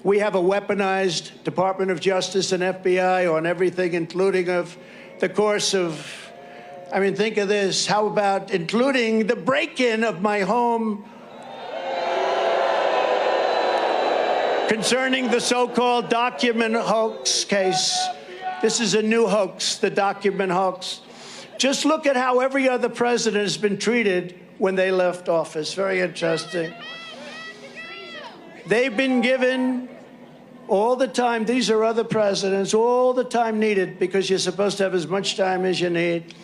We have a weaponized Department of Justice and FBI on everything, including of the course of, I mean, think of this. How about including the break-in of my home concerning the so-called document hoax case? This is a new hoax, the document hoax. Just look at how every other president has been treated when they left office. Very interesting. They've been given all the time, these are other presidents, all the time needed, because you're supposed to have as much time as you need,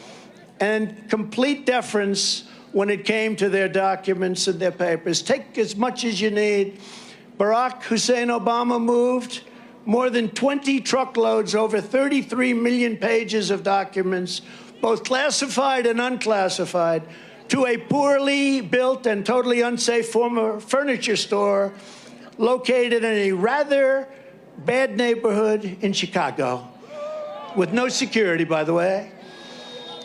and complete deference when it came to their documents and their papers. Take as much as you need. Barack Hussein Obama moved more than 20 truckloads, over 33 million pages of documents, both classified and unclassified, to a poorly built and totally unsafe former furniture store located in a rather bad neighborhood in Chicago, with no security, by the way.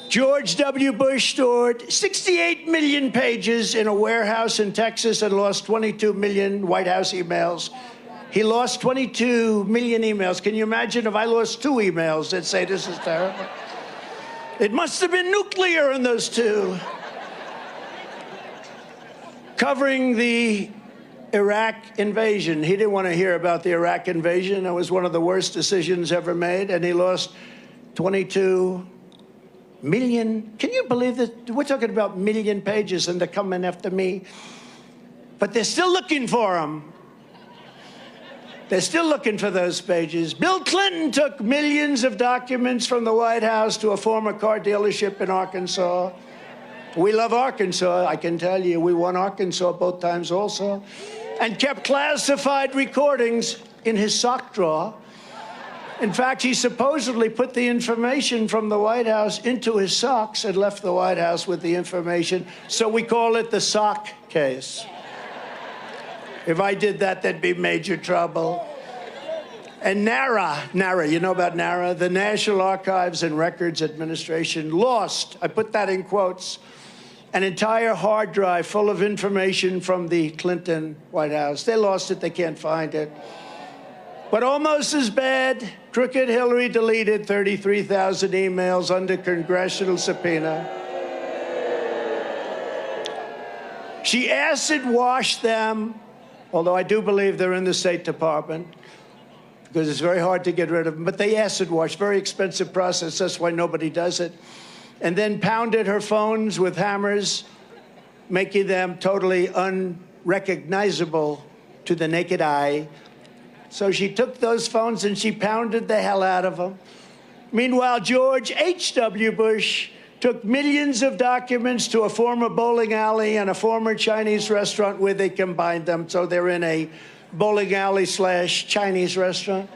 George W. Bush stored 68 million pages in a warehouse in Texas and lost 22 million White House emails. He lost 22 million emails. Can you imagine if I lost 2 emails? They'd say, this is terrible. It must have been nuclear in those 2. Covering the Iraq invasion. He didn't want to hear about the Iraq invasion. It was one of the worst decisions ever made, and he lost 22 million. Can you believe that? We're talking about million pages, and they're coming after me. But they're still looking for them. They're still looking for those pages. Bill Clinton took millions of documents from the White House to a former car dealership in Arkansas. We love Arkansas, I can tell you. We won Arkansas both times also. And kept classified recordings in his sock drawer. In fact, he supposedly put the information from the White House into his socks and left the White House with the information. So we call it the sock case. If I did that, there'd be major trouble. And NARA, you know about NARA? The National Archives and Records Administration lost, I put that in quotes, an entire hard drive full of information from the Clinton White House. They lost it, they can't find it. But almost as bad, crooked Hillary deleted 33,000 emails under congressional subpoena. She acid washed them, although I do believe they're in the State Department, because it's very hard to get rid of them. But they acid wash, very expensive process. That's why nobody does it. And then pounded her phones with hammers, making them totally unrecognizable to the naked eye. So she took those phones and she pounded the hell out of them. Meanwhile, George H.W. Bush took millions of documents to a former bowling alley and a former Chinese restaurant where they combined them. So they're in a bowling alley / Chinese restaurant.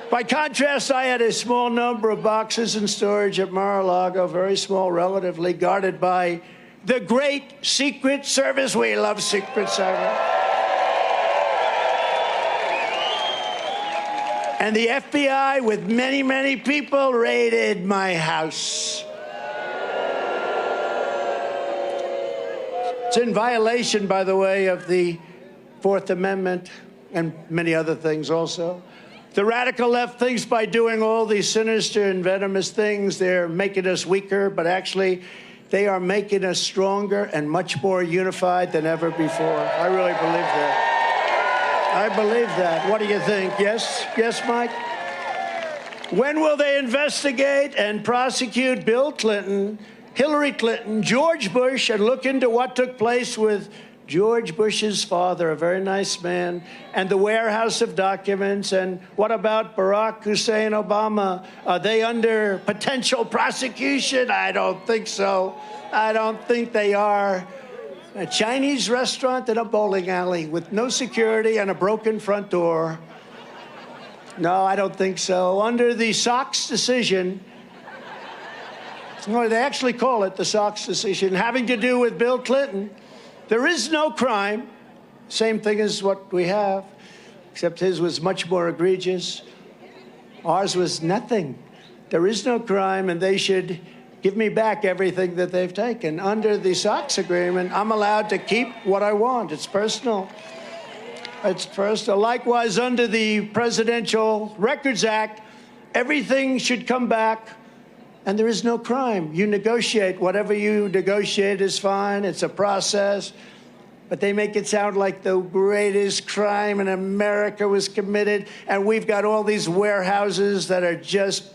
By contrast, I had a small number of boxes in storage at Mar-a-Lago, very small, relatively, guarded by the great Secret Service. We love Secret Service. And the FBI, with many, many people, raided my house. It's in violation, by the way, of the Fourth Amendment and many other things also. The radical left thinks by doing all these sinister and venomous things, they're making us weaker, but actually, they are making us stronger and much more unified than ever before. I really believe that. I believe that. What do you think? Yes? Yes, Mike? When will they investigate and prosecute Bill Clinton, Hillary Clinton, George Bush, and look into what took place with George Bush's father, a very nice man, and the warehouse of documents? And what about Barack Hussein Obama? Are they under potential prosecution? I don't think so. I don't think they are. A Chinese restaurant and a bowling alley with no security and a broken front door. No, I don't think so. Under the Sox decision, or they actually call it the Sox decision, having to do with Bill Clinton, there is no crime. Same thing as what we have, except his was much more egregious. Ours was nothing. There is no crime, and they should give me back everything that they've taken. Under the Sox agreement, I'm allowed to keep what I want. It's personal. That's first. Likewise, under the Presidential Records Act, everything should come back, and there is no crime. You negotiate. Whatever you negotiate is fine. It's a process. But they make it sound like the greatest crime in America was committed, and we've got all these warehouses that are just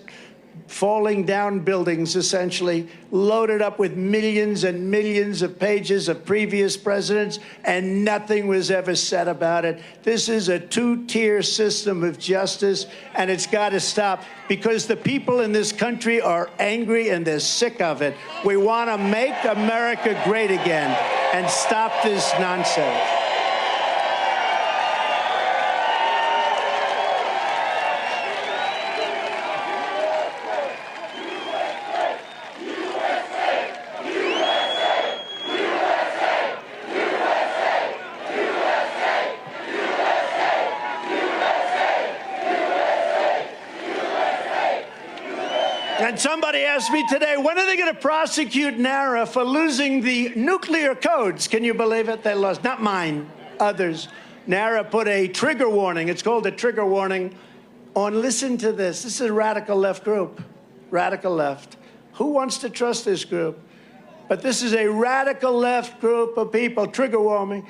falling down buildings, essentially, loaded up with millions and millions of pages of previous presidents, and nothing was ever said about it. This is a two-tier system of justice, and it's got to stop, because the people in this country are angry and they're sick of it. We want to make America great again and stop this nonsense. And somebody asked me today, when are they going to prosecute NARA for losing the nuclear codes? Can you believe it? They lost, not mine, others. NARA put a trigger warning, it's called a trigger warning, on, listen to this, this is a radical left group, radical left. Who wants to trust this group? But this is a radical left group of people, trigger warning.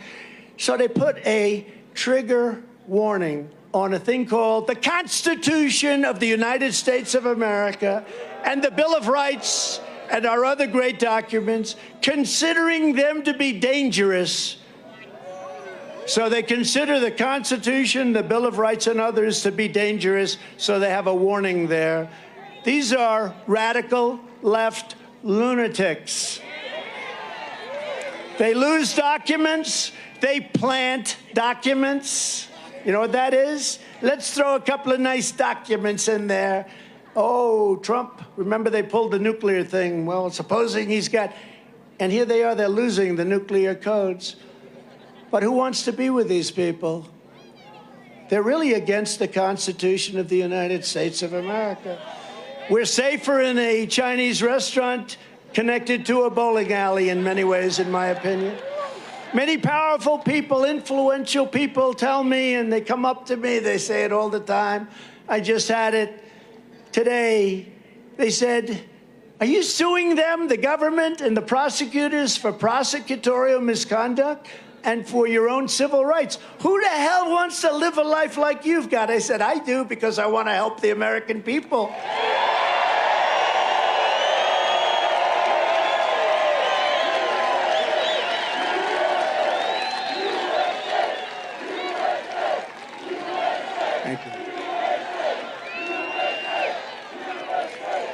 So they put a trigger warning on a thing called the Constitution of the United States of America and the Bill of Rights and our other great documents, considering them to be dangerous. So they consider the Constitution, the Bill of Rights, and others to be dangerous, so they have a warning there. These are radical left lunatics. They lose documents, they plant documents. You know what that is? Let's throw a couple of nice documents in there. Oh, Trump, remember they pulled the nuclear thing. Well, supposing he's got, and here they are, they're losing the nuclear codes. But who wants to be with these people? They're really against the Constitution of the United States of America. We're safer in a Chinese restaurant connected to a bowling alley in many ways, in my opinion. Many powerful people, influential people tell me, and they come up to me, they say it all the time. I just had it today. They said, are you suing them, the government and the prosecutors, for prosecutorial misconduct and for your own civil rights? Who the hell wants to live a life like you've got? I said, I do, because I want to help the American people.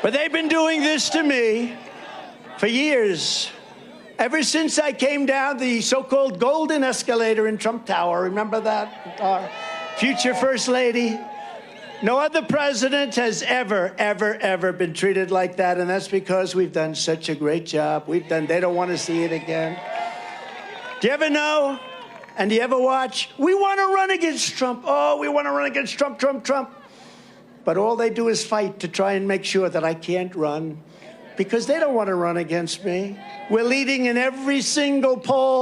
But they've been doing this to me for years. Ever since I came down the so-called golden escalator in Trump Tower, remember that? Our future First Lady. No other president has ever been treated like that, and that's because we've done such a great job. They don't want to see it again. Do you ever know, and do you ever watch, we want to run against Trump. Oh, we want to run against Trump, Trump, Trump. But all they do is fight to try and make sure that I can't run, because they don't want to run against me. We're leading in every single poll.